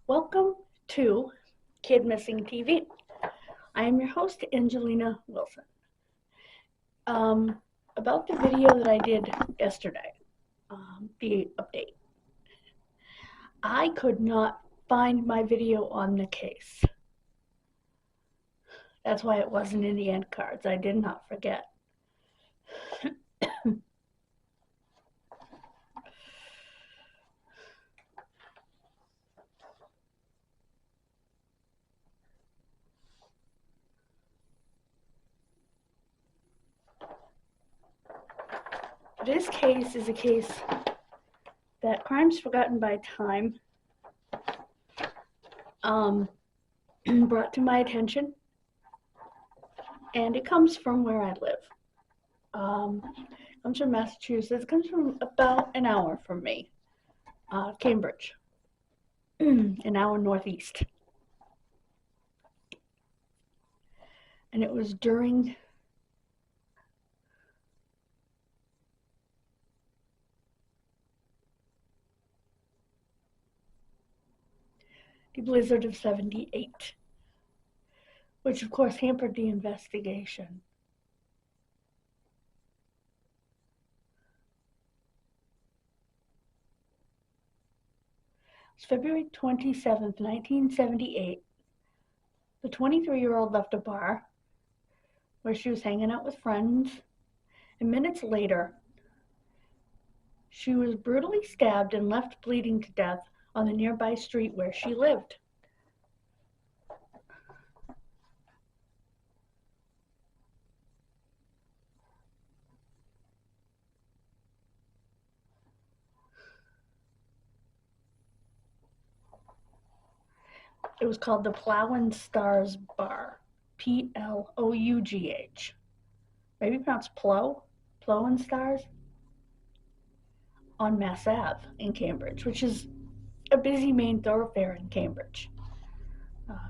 Welcome to Kidmissing TV. I am your host, Angelina Wilson. About the video that I did yesterday, the update. I could not find my video on the case. That's why it wasn't in the end cards. I did not forget. This case is a case that Crimes Forgotten by Time brought to my attention, and it comes from where I live. It comes from Massachusetts. It comes from about an hour from me, Cambridge, an hour northeast. And it was during the blizzard of '78, which of course hampered the investigation. It's February 27th, 1978. The 23-year-old left a bar where she was hanging out with friends, and minutes later, she was brutally stabbed and left bleeding to death on the nearby street where she lived. It was called the Plough and Stars Bar, Plough. Maybe pronounced Plough and Stars, on Mass Ave in Cambridge, which is a busy main thoroughfare in Cambridge.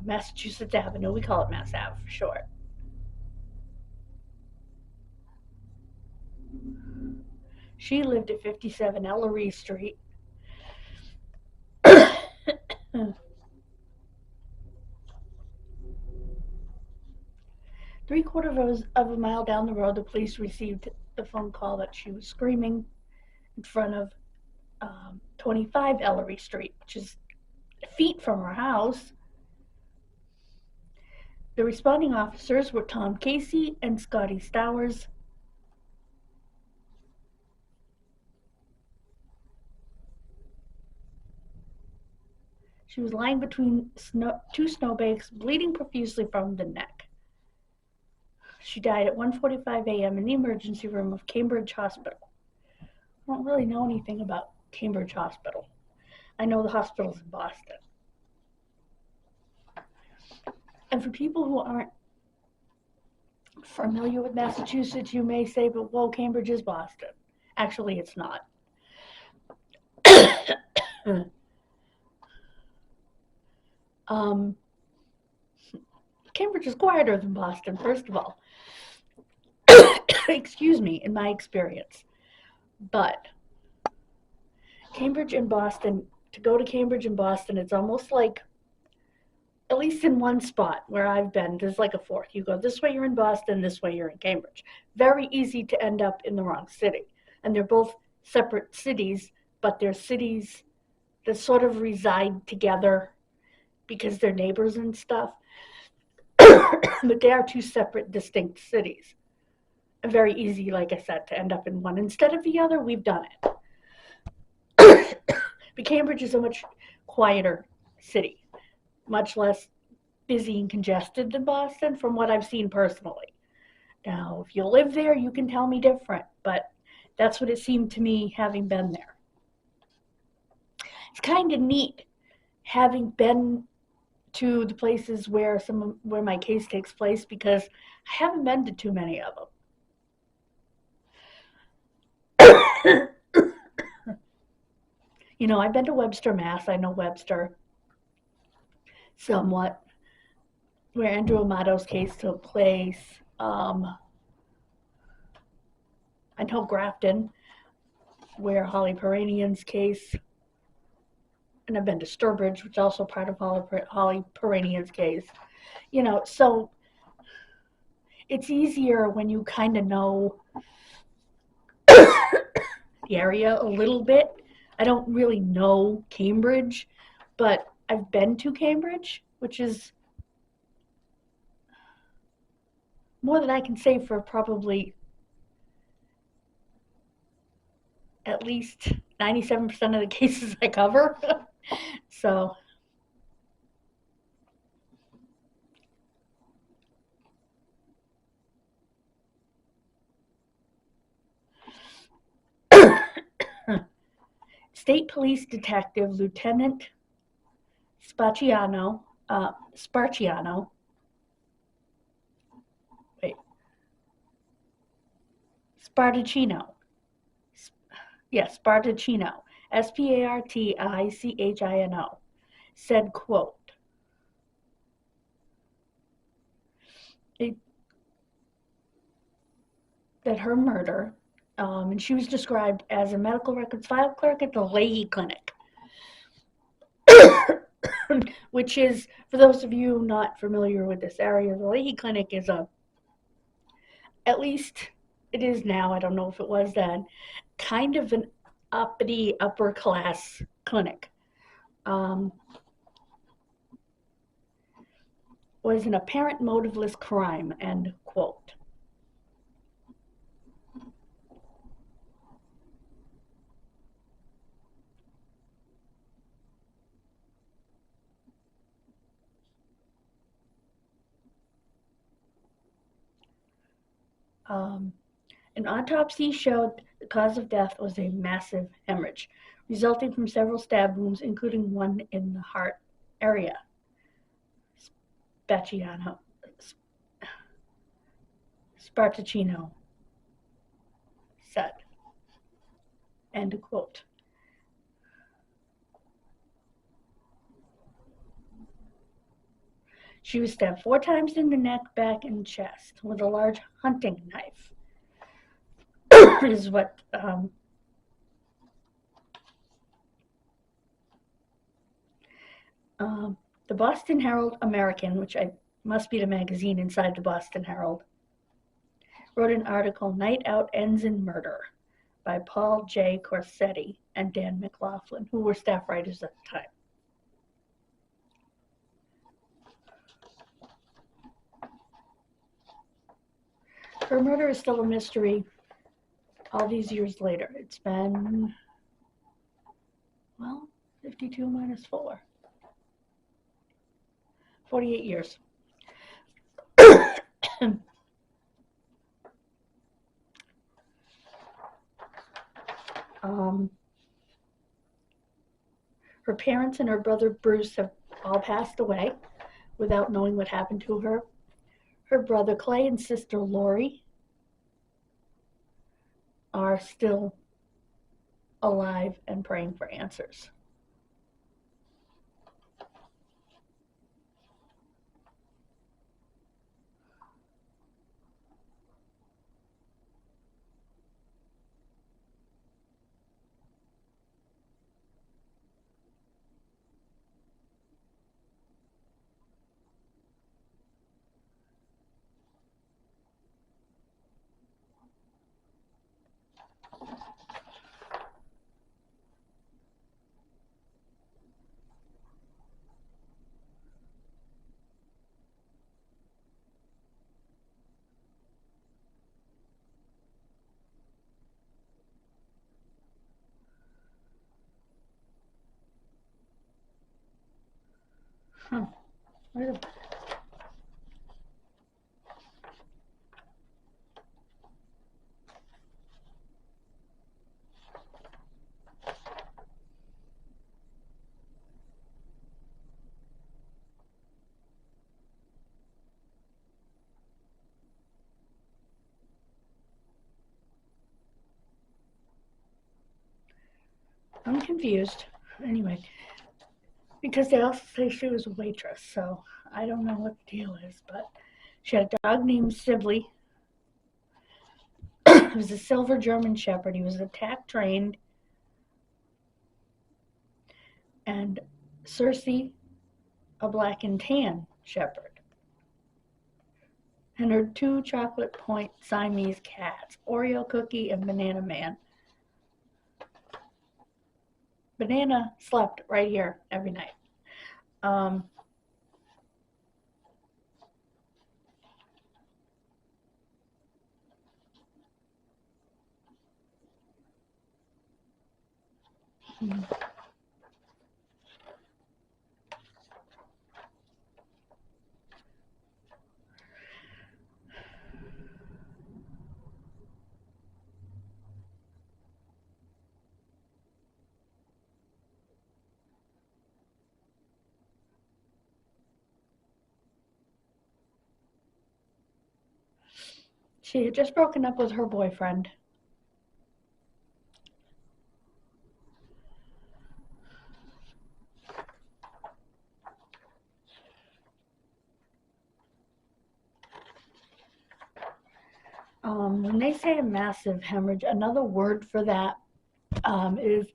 Massachusetts Avenue, we call it Mass Ave for short. She lived at 57 Ellery Street. Three-quarters of a mile down the road, the police received the phone call that she was screaming in front of 25 Ellery Street, which is feet from her house. The responding officers were Tom Casey and Scotty Stowers. She was lying between two snowbanks, bleeding profusely from the neck. She died at 1:45 a.m. in the emergency room of Cambridge Hospital. I don't really know anything about Cambridge Hospital. I know the hospital's in Boston. And for people who aren't familiar with Massachusetts, you may say, but whoa, Cambridge is Boston. Actually, it's not. Cambridge is quieter than Boston, first of all. Excuse me, in my experience. But Cambridge and Boston, to go to Cambridge and Boston, it's almost like, at least in one spot where I've been, there's like a fork. You go this way, you're in Boston, this way, you're in Cambridge. Very easy to end up in the wrong city. And they're both separate cities, but they're cities that sort of reside together because they're neighbors and stuff. But they are two separate, distinct cities. And very easy, like I said, to end up in one instead of the other. We've done it. But Cambridge is a much quieter city, much less busy and congested than Boston, from what I've seen personally. Now, if you live there, you can tell me different, but that's what it seemed to me having been there. It's kind of neat having been to the places where my case takes place, because I haven't been to too many of them. You know, I've been to Webster, Mass. I know Webster somewhat, where Andrew Amato's case took place. I know Grafton, where Holly Peranian's case and I've been to Sturbridge, which is also part of Holly Perania's case. So it's easier when you kind of know the area a little bit. I don't really know Cambridge, but I've been to Cambridge, which is more than I can say for probably at least 97% of the cases I cover. So, State Police Detective Lieutenant Sparciano, Sparticino, Sparticino, Sparticino, said, quote, that her murder, and she was described as a medical records file clerk at the Leahy Clinic, which is, for those of you not familiar with this area, the Leahy Clinic is at least it is now, I don't know if it was then, kind of an uppity, upper class clinic. Was an apparent motiveless crime, end quote. An autopsy showed the cause of death was a massive hemorrhage, resulting from several stab wounds, including one in the heart area. Sparticino said, end quote. She was stabbed 4 times in the neck, back, and chest with a large hunting knife. Is what the Boston Herald American, which must be the magazine inside the Boston Herald, wrote an article, Night Out Ends in Murder, by Paul J. Corsetti and Dan McLaughlin, who were staff writers at the time. Her murder is still a mystery all these years later. It's been, 52 minus 4. 48 years. Her parents and her brother Bruce have all passed away without knowing what happened to her. Her brother Clay and sister Lori are still alive and praying for answers. Wait a minute. I'm confused. Anyway, because they also say she was a waitress, so I don't know what the deal is, but she had a dog named Sibley. He was a silver German Shepherd. He was attack trained. and Cersei, a black and tan shepherd, and her 2 chocolate point Siamese cats, Oreo Cookie and Banana Man. Banana slept right here every night. She had just broken up with her boyfriend. When they say a massive hemorrhage, another word for that is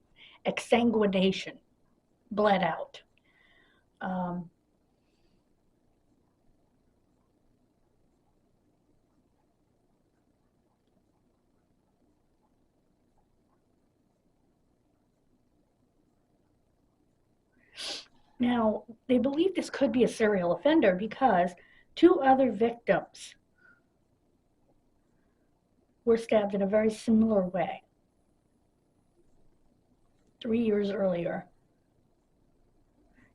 exsanguination, bled out. Now, they believe this could be a serial offender because 2 other victims were stabbed in a very similar way 3 years earlier.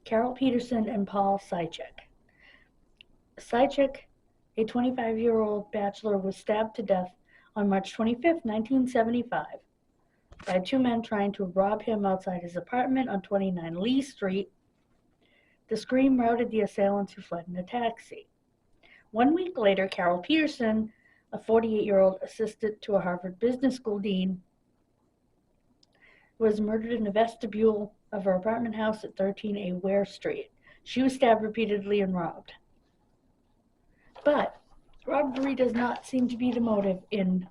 Carol Peterson and Paul Sychik. Sychik, a 25-year-old bachelor, was stabbed to death on March 25, 1975, by 2 men trying to rob him outside his apartment on 29 Lee Street. The scream routed the assailants, who fled in a taxi. 1 week later, Carol Peterson, a 48-year-old assistant to a Harvard Business School dean, was murdered in the vestibule of her apartment house at 13A Ware Street. She was stabbed repeatedly and robbed. But robbery does not seem to be the motive in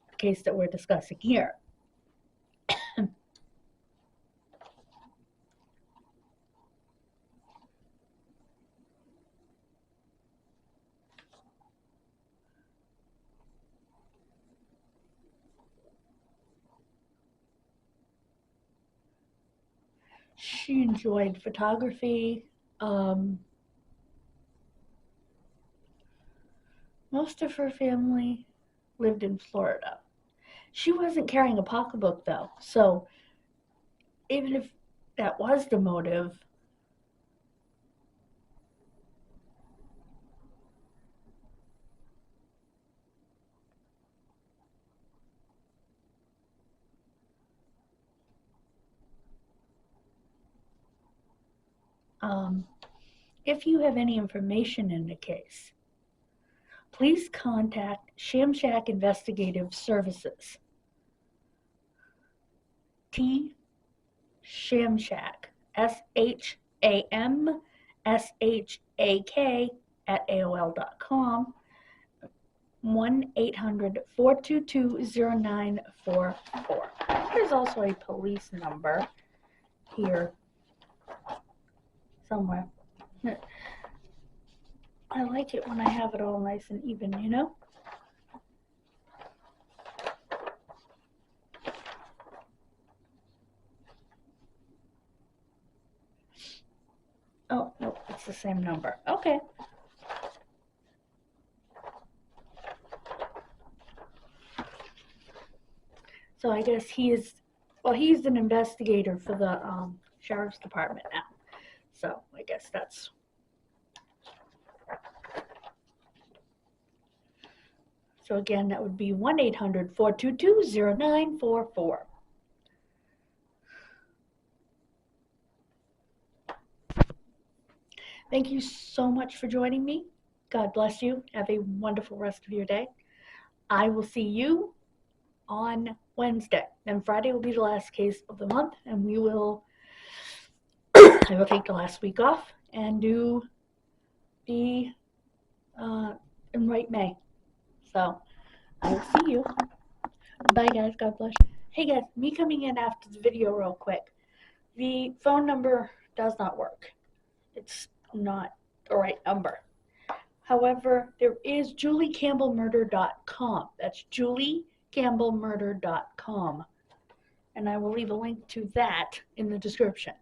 the case that we're discussing here. She enjoyed photography. Most of her family lived in Florida. She wasn't carrying a pocketbook, though, so even if that was the motive, if you have any information in the case, please contact Shamshack Investigative Services. T. Shamshack, SHAMSHAK @AOL.com, 1-800-422-0944. There's also a police number here somewhere. I like it when I have it all nice and even, you know? Oh, no, it's the same number. Okay. So I guess he's an investigator for the sheriff's department now. So I guess that's. So again, that would be 1-800-422-0944. Thank you so much for joining me. God bless you. Have a wonderful rest of your day. I will see you on Wednesday. Then Friday will be the last case of the month, and I will take the last week off and do the and write May. So I will see you. Bye guys. God bless. Hey guys, me coming in after the video real quick. The phone number does not work. It's not the right number. However, there is juliecampbellmurder.com. That's juliecampbellmurder.com. And I will leave a link to that in the description.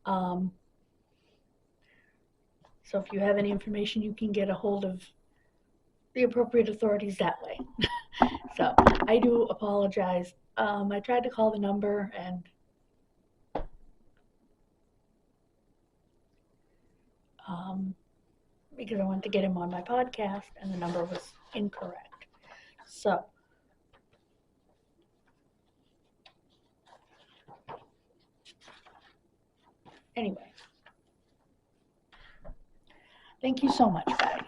So if you have any information, you can get a hold of the appropriate authorities that way. So I do apologize. I tried to call the number and because I wanted to get him on my podcast and the number was incorrect. So anyway, thank you so much, guys.